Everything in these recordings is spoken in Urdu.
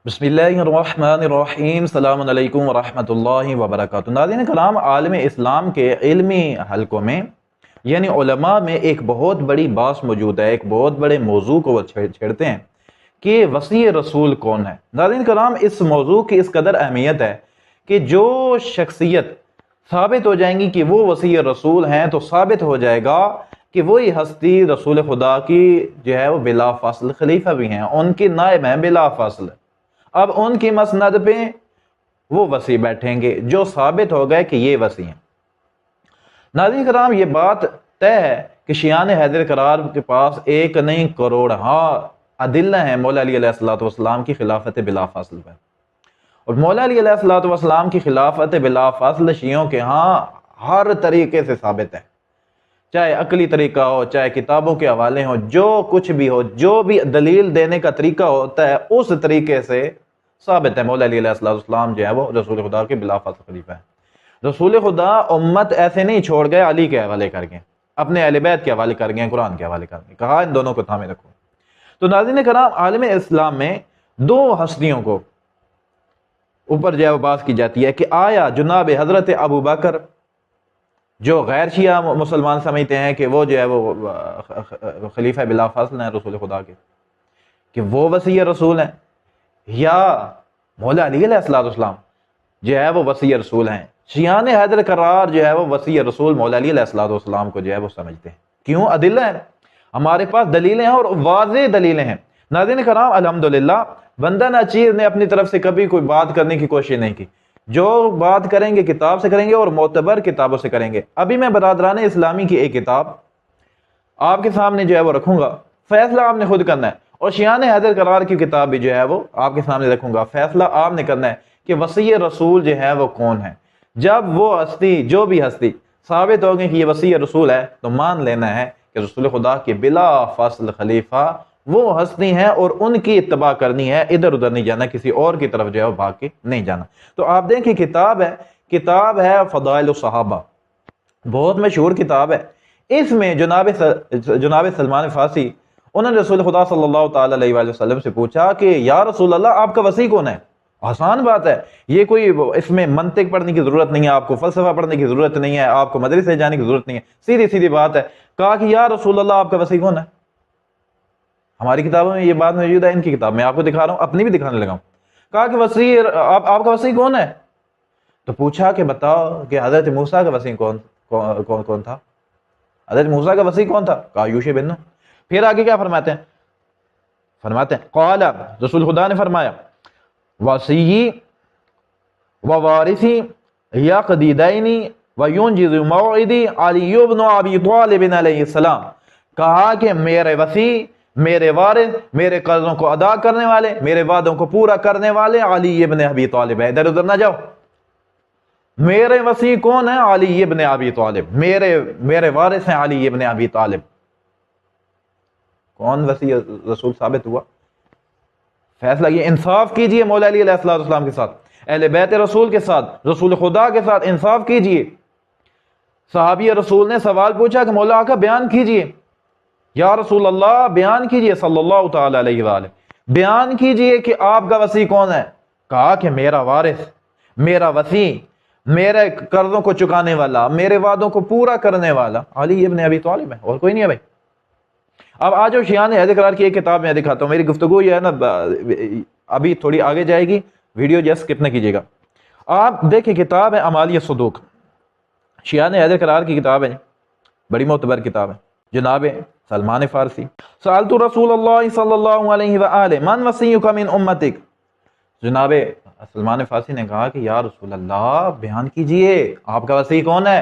بسم اللہ الرحمن الرحیم، السلام علیکم ورحمۃ اللہ وبرکاتہ۔ ناظرین کرام، عالم اسلام کے علمی حلقوں میں یعنی علماء میں ایک بہت بڑی بات موجود ہے، ایک بہت بڑے موضوع کو وہ چھیڑتے ہیں کہ وصی رسول کون ہے۔ ناظرین کرام، اس موضوع کی اس قدر اہمیت ہے کہ جو شخصیت ثابت ہو جائیں گی کہ وہ وصی رسول ہیں تو ثابت ہو جائے گا کہ وہی ہستی رسول خدا کی جو ہے وہ بلا فاصل خلیفہ بھی ہیں، ان کے نائب ہیں بلا فاصل۔ اب ان کی مسند پہ وہ وصی بیٹھیں گے جو ثابت ہو گئے کہ یہ وصی ہیں۔ ناظرین کرام، یہ بات طے ہے کہ شیعان حیدر قرار کے پاس ایک نہیں کروڑ ادلہ ہیں مولا علی علیہ السلام کی خلافت بلا فاصل پر، اور مولا علی علیہ السلام کی خلافت بلا فاصل شیعوں کے ہاں ہر طریقے سے ثابت ہے، چاہے عقلی طریقہ ہو، چاہے کتابوں کے حوالے ہوں، جو کچھ بھی ہو، جو بھی دلیل دینے کا طریقہ ہوتا ہے اس طریقے سے ثابت ہے مولا علی علیہ السلام جو ہے وہ رسول خدا کے بلا فاصل خلیفہ ہے۔ رسول خدا امت ایسے نہیں چھوڑ گئے علی کے حوالے کر گئے، اپنے اہل بیت کے حوالے کر گئے، قرآن کے حوالے کر گئے، کہا ان دونوں کو تھامے رکھو۔ تو ناظرین کرام، عالم اسلام میں دو ہستیوں کو اوپر جو ہے وہ بات کی جاتی ہے کہ آیا جناب حضرت ابو بکر، جو غیر شیعہ مسلمان سمجھتے ہیں کہ وہ جو ہے وہ خلیفہ بلا فاصل ہیں رسول خدا کے، کہ وہ وصی رسول ہیں، یا مولا علی علیہ السلام جو ہے وہ وصی رسول ہیں۔ شیعان حیدر قرار جو ہے وہ وصی رسول مولا علی علیہ السلام کو جو ہے وہ سمجھتے ہیں۔ کیوں؟ ادلہ ہیں، ہمارے پاس دلیلیں ہیں اور واضح دلیلیں ہیں۔ ناظرین کرام، الحمدللہ بندہ ناچیز نے اپنی طرف سے کبھی کوئی بات کرنے کی کوشش نہیں کی، جو بات کریں گے کتاب سے کریں گے اور معتبر کتابوں سے کریں گے۔ ابھی میں برادران اسلامی کی ایک کتاب آپ کے سامنے جو ہے وہ رکھوں گا، فیصلہ آپ نے خود کرنا ہے، اور شیعان حیدر قرار کی کتاب بھی جو ہے وہ آپ کے سامنے رکھوں گا، فیصلہ آپ نے کرنا ہے کہ وصی رسول جو ہے وہ کون ہے۔ جب وہ ہستی، جو بھی ہستی ثابت ہوگی کہ یہ وصی رسول ہے تو مان لینا ہے کہ رسول خدا کے بلا فاصل خلیفہ وہ ہستی ہیں اور ان کی اتباع کرنی ہے، ادھر ادھر نہیں جانا، کسی اور کی طرف جو ہے وہ بھاگ کے نہیں جانا۔ تو آپ دیکھیں کتاب ہے فضائل الصحابہ، بہت مشہور کتاب ہے۔ اس میں جناب سلمان فارسی انہوں نے رسول خدا صلی اللہ تعالی علیہ وآلہ وسلم سے پوچھا کہ یا رسول اللہ، آپ کا وصی کون ہے؟ آسان بات ہے، یہ کوئی اس میں منطق پڑھنے کی ضرورت نہیں ہے، آپ کو فلسفہ پڑھنے کی ضرورت نہیں ہے، آپ کو مدرسے جانے کی ضرورت نہیں ہے، سیدھی سیدھی بات ہے۔ کہا کہ یا رسول اللہ، آپ کا وصی کون ہے؟ ہماری کتابوں میں یہ بات موجود ہے، ان کی کتاب میں آپ کو دکھا رہا ہوں، اپنی بھی دکھانے لگا ہوں۔ کہا کہ وصی آپ کا وصی کون ہے؟ تو پوچھا کہ بتاؤ کہ حضرت موسیٰ کا وصی کون تھا؟ حضرت موسیٰ کا وصی کون تھا؟ کہا یوشع بن نون۔ پھر آگے کیا فرماتے ہیں قال، رسول خدا نے فرمایا وصی و وارثی یقضی دینی و ینجز موعدی علی بن ابی طالب علیہ السلام۔ کہا کہ میرے وصی، میرے وارث، میرے قرضوں کو ادا کرنے والے، میرے وعدوں کو پورا کرنے والے علی ابن ابی طالب ہے۔ ادھر ادھر نہ جاؤ، میرے وصی کون ہے؟ علی ابن ابی طالب، میرے وارث ہیں علی ابن ابی طالب۔ کون وصی رسول ثابت ہوا؟ فیصلہ یہ، انصاف کیجئے مولا علی علیہ السلام کے ساتھ، اہل بیت رسول کے ساتھ، رسول خدا کے ساتھ انصاف کیجئے۔ صحابی رسول نے سوال پوچھا کہ مولا آقا بیان کیجئے، یا رسول اللہ بیان کیجئے صلی اللہ تعالی علیہ وآلہ، بیان کیجئے کہ آپ کا وصی کون ہے؟ کہا کہ میرا وارث، میرا وصی، میرے قرضوں کو چکانے والا، میرے وعدوں کو پورا کرنے والا علی ابن ابی طالب ہے، اور کوئی نہیں ہے بھائی۔ اب آج شیعان حیدر قرار کی ایک کتاب میں دکھاتا ہوں، میری گفتگو یہ ہے نا ابھی تھوڑی آگے جائے گی، ویڈیو جیسے اسکپ نہ کیجیے گا۔ آپ دیکھیں، کتاب ہے اعمال الصدوق، شیعان حیدر قرار کی کتاب ہے، بڑی معتبر کتاب ہے، جناب سلمان فارسی۔ سألت رسول اللہ صلی اللہ علیہ وآلہ من وصیک من امتک، جناب سلمان فارسی نے کہا کہ یا رسول اللہ بیان کیجئے آپ کا وصی کون ہے؟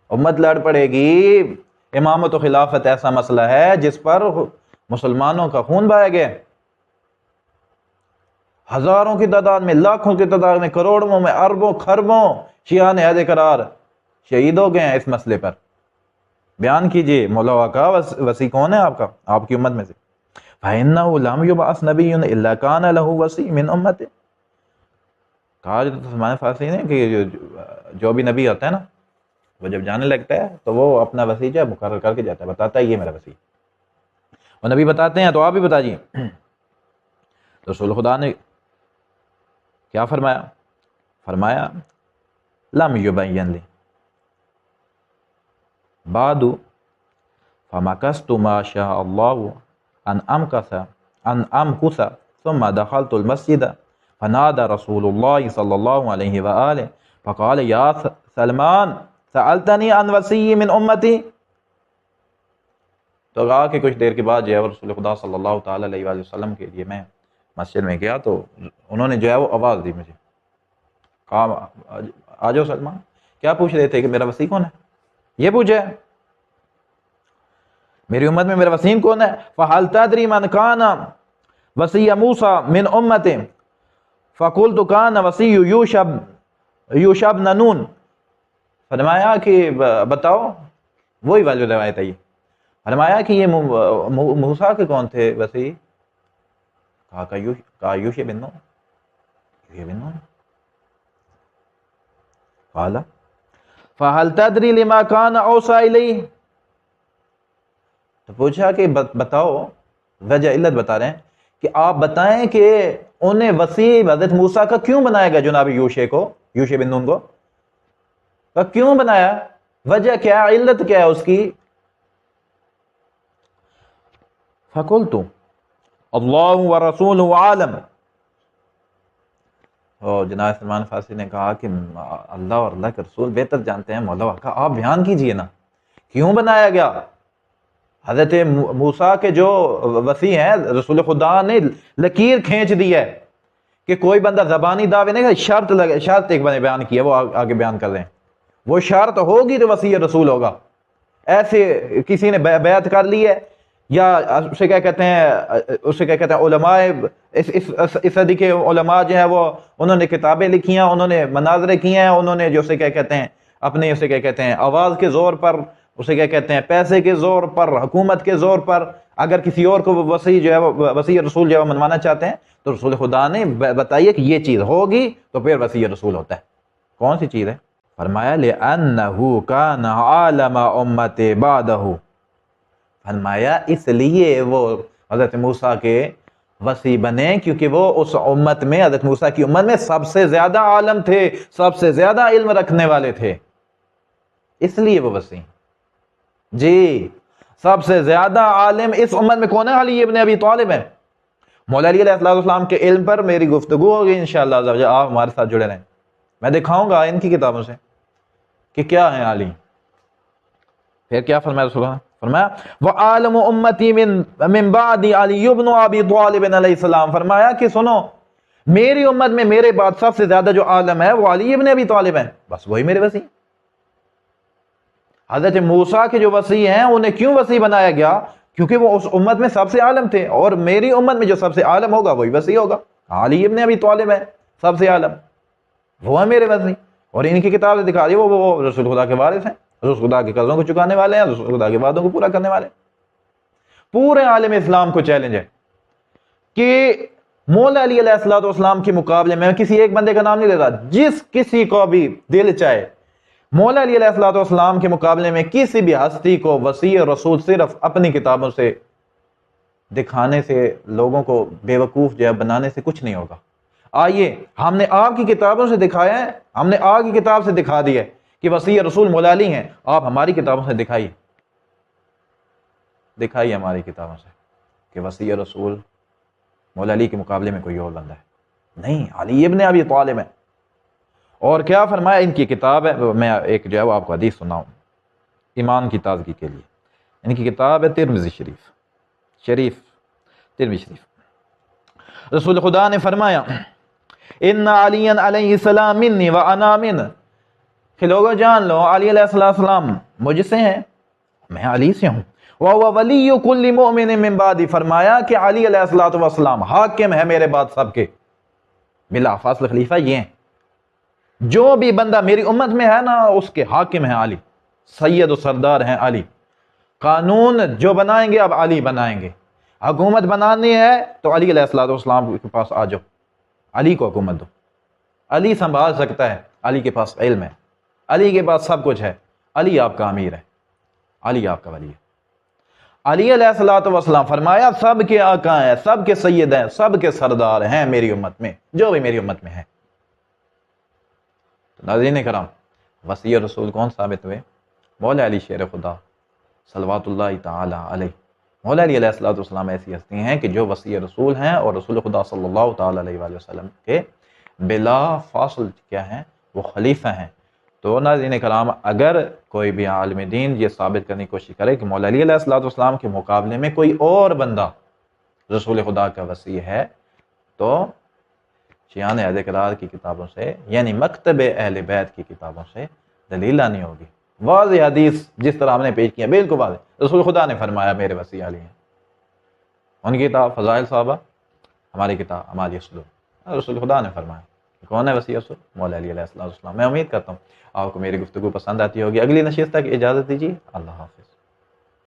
امت لڑ پڑے گی، امامت و خلافت ایسا مسئلہ ہے جس پر مسلمانوں کا خون بہا گیا، ہزاروں کی تعداد میں، لاکھوں کی تعداد میں، کروڑوں میں، اربوں خربوں شیعان حیدر قرار شہید ہو گئے ہیں اس مسئلے پر۔ بیان کیجئے مولا آقا وصی کون ہے آپ کا، آپ کی امت میں سے؟ فَإِنَّهُ لَمْ يُبْعَثْ نَبِيٌّ إِلَّا كَانَ لَهُ وَصِيٌّ مِّنْ أُمَّتِهِ۔ کہا جو سلمان فارسی نے کہ جو بھی نبی ہوتا ہے نا، وہ جب جانے لگتا ہے تو وہ اپنا وصی جو ہے مقرر کر کے جاتا ہے، بتاتا ہے یہ میرا وصی، اور نبی بتاتے ہیں تو آپ بھی بتا دیجیے۔ تو رسول خدا نے کیا فرمایا؟ فرمایا لم یبین لی بعد فمکثت ما شاء اللہ ان امکث ثم دخلت المسجد فنادى رسول اللہ صلی اللہ علیہ وآلہ فقال یا سلمان سألتنی عن وصی من امتی. تو کہا کہ کچھ دیر کے بعد جو ہے رسول خدا صلی اللہ تعالیٰ علیہ وآلہ وسلم کے لیے میں مسجد میں گیا تو انہوں نے جو ہے وہ آواز دی مجھے، کہا آ جاؤ سلمان. کیا پوچھ رہے تھے کہ میرا وصی کون ہے؟ یہ پوچھے میری امت میں میرا وصی کون ہے؟ فَهَلْ تَدْرِي مَنْ كَانَ وَصِيَّ مُوسَى مِنْ أُمَّتِهِ فَقُلْتُ كَانَ وَصِيُّ یوشع بن نون. فرمایا کہ بتاؤ، وہی والی روایت ہے یہ. فرمایا کہ یہ موسیٰ کے کون تھے وصی؟ کہا یوشع بن نون. یوشع بن نون. قال فَهَلْ تَدْرِي لِمَا كَانَ أَوْصَىٰ إِلَيْهِ. تو پوچھا کہ بتاؤ، وجہ علت بتا رہے ہیں کہ آپ بتائیں کہ انہیں وصی حضرت موسیٰ کا کیوں بنایا گیا؟ جناب یوشع بن نون کو کیوں بنایا؟ وجہ کیا ہے؟ علت کیا ہے اس کی؟ فَقُلْتُ اللَّهُ وَرَسُولُهُ عَالَمُ. جناب سلمان فارسی نے کہا کہ اللہ اور اللہ کے رسول بہتر جانتے ہیں. مولا کا آپ بیان کیجئے نا، کیوں بنایا گیا؟ حضرت موسیٰ کے جو وصی ہیں رسول خدا نے لکیر کھینچ دی ہے کہ کوئی بندہ زبانی دعوے نہیں، شرط ایک بندے بیان کی ہے، وہ آگے بیان کر رہے ہیں. وہ شرط ہوگی تو وصی رسول ہوگا. ایسے کسی نے بیعت کر لی ہے یا اسے کیا کہتے ہیں علماء اس صدی کے علماء جو ہیں وہ انہوں نے کتابیں لکھی ہیں، انہوں نے مناظرے کیے ہیں، انہوں نے جو اسے کیا کہتے ہیں اپنے اسے کیا کہتے ہیں آواز کے زور پر، اسے کیا کہتے ہیں پیسے کے زور پر، حکومت کے زور پر اگر کسی اور کو وصی جو ہے وصی رسول جو ہے منوانا چاہتے ہیں تو رسول خدا نے بتائیے کہ یہ چیز ہوگی تو پھر وصی رسول ہوتا ہے. کون سی چیز ہے؟ فرمایا لِأَنَّهُ كَانَ عَالَمَ أُمَّتِ بَعْدَهُ. فرمایا اس لیے وہ حضرت موسیٰ کے وصی بنے کیونکہ وہ اس امت میں، حضرت موسیٰ کی امت میں سب سے زیادہ عالم تھے، سب سے زیادہ علم رکھنے والے تھے، اس لیے وہ وصی. جی سب سے زیادہ عالم اس امت میں کون ہے؟ علی ابن ابی طالب ہے. مولا علی علیہ السلام کے علم پر میری گفتگو ہوگی انشاءاللہ، آپ ہمارے ساتھ جڑے رہیں. میں دکھاؤں گا ان کی کتابوں سے کہ کیا ہے علی. پھر کیا فرمایا رسول اللہ؟ فرمایا وَعَالَمُ أُمَّتِي مِن بَعْدِ عَلِيُّ بْنُ أَبِي طَالِبٍ علیہ السلام. فرمایا کہ سنو، میری امت میں میرے بعد سب سے زیادہ جو عالم ہے وہ علی ابن ابی طالب ہیں، بس وہی میرے وصی. حضرت موسیٰ کے جو وصی ہیں انہیں کیوں وصی بنایا گیا؟ کیونکہ وہ اس امت میں سب سے عالم تھے، اور میری امت میں جو سب سے عالم ہوگا وہی وصی ہوگا. علی ابن ابی طالب ہے سب سے عالم، وہ ہے میرے وصی. اور ان کی کتاب سے دکھا دی وہ رسول خدا کے وارث ہیں، رسول خدا کے قرضوں کو چکانے والے ہیں، رسول خدا کے وعدوں کو پورا کرنے والے. پورے عالم اسلام کو چیلنج ہے کہ مولا علی علیہ السلام کے مقابلے میں کسی ایک بندے کا نام نہیں لیتا، جس کسی کو بھی دل چاہے مولا علی علیہ السلام کے مقابلے میں کسی بھی ہستی کو وصی رسول صرف اپنی کتابوں سے دکھانے سے، لوگوں کو بے وقوف جو ہے بنانے سے کچھ نہیں ہوگا. آئیے ہم نے آپ کی کتابوں سے دکھایا ہے، ہم نے آپ کی کتاب سے دکھا دیا ہے کہ وصی رسول مولا علی ہیں. آپ ہماری کتابوں سے دکھائیے ہماری کتابوں سے کہ وصی رسول مولا علی کے مقابلے میں کوئی اور بندہ ہے نہیں، علی ابن ابی طالب ہے. اور کیا فرمایا؟ ان کی کتاب ہے، میں ایک جو ہے وہ آپ کو حدیث سناؤں ایمان کی تازگی کے لیے. ان کی کتاب ہے ترمذی شریف. رسول خدا نے فرمایا ان علی علیہ السلام منی وانا من، کہ لوگوں جان لو علی علیہ السلام مجھ سے ہیں، میں علی سے ہوں. وَهُوَ وَلِيُّ كُلِّ مُؤْمِنٍ مِّن بَعْدِ، فرمایا کہ علی علیہ السلام حاکم ہے میرے بعد سب کے، بلا فاصلہ خلیفہ یہ ہیں. جو بھی بندہ میری امت میں ہے نا اس کے حاکم ہیں علی، سید و سردار ہیں علی. قانون جو بنائیں گے اب علی بنائیں گے، حکومت بنانی ہے تو علی علیہ السلام کے پاس آ جاؤ، علی کو حکومت دو. علی سنبھال سکتا ہے، علی کے پاس علم ہے، علی کے پاس سب کچھ ہے، علی آپ کا امیر ہے، علی آپ کا ولی ہے. علی علیہ الصلوۃ والسلام فرمایا سب کے آقا ہیں، سب کے سید ہیں، سب کے سردار ہیں میری امت میں، جو بھی میری امت میں ہے۔ تو ناظرین کرام، وصی رسول کون ثابت ہوئے؟ مولا علی شیر خدا صلوات اللہ تعالی علیہ۔ مولا علی علیہ السلام ایسی ہستی ہیں کہ جو وصی رسول ہیں اور رسول خدا صلی اللہ تعالی علیہ وآلہ وسلم کے بلا فاصل کیا ہیں؟ وہ خلیفہ ہیں۔ تو ناظرین کرام، اگر کوئی بھی عالم دین یہ ثابت کرنے کی کوشش کرے کہ مولا علی علیہ السلام کے مقابلے میں کوئی اور بندہ رسول خدا کا وصی ہے، تو شیعان اہل اقرار کی کتابوں سے یعنی مکتب اہل بیت کی کتابوں سے دلیل لانی ہوگی۔ واضح حدیث جس طرح ہم نے پیش کیا، بالکل واضح، رسول خدا نے فرمایا میرے وصی علی ہیں۔ ان کی کتاب فضائل صحابہ، ہماری کتاب ہماری اسلوب، رسول خدا نے فرمایا۔ کون ہے وصی رسول؟ مولا علی علیہ السلام۔ میں امید کرتا ہوں آپ کو میری گفتگو پسند آتی ہوگی۔ اگلی نشست تک اجازت دیجیے، اللہ حافظ۔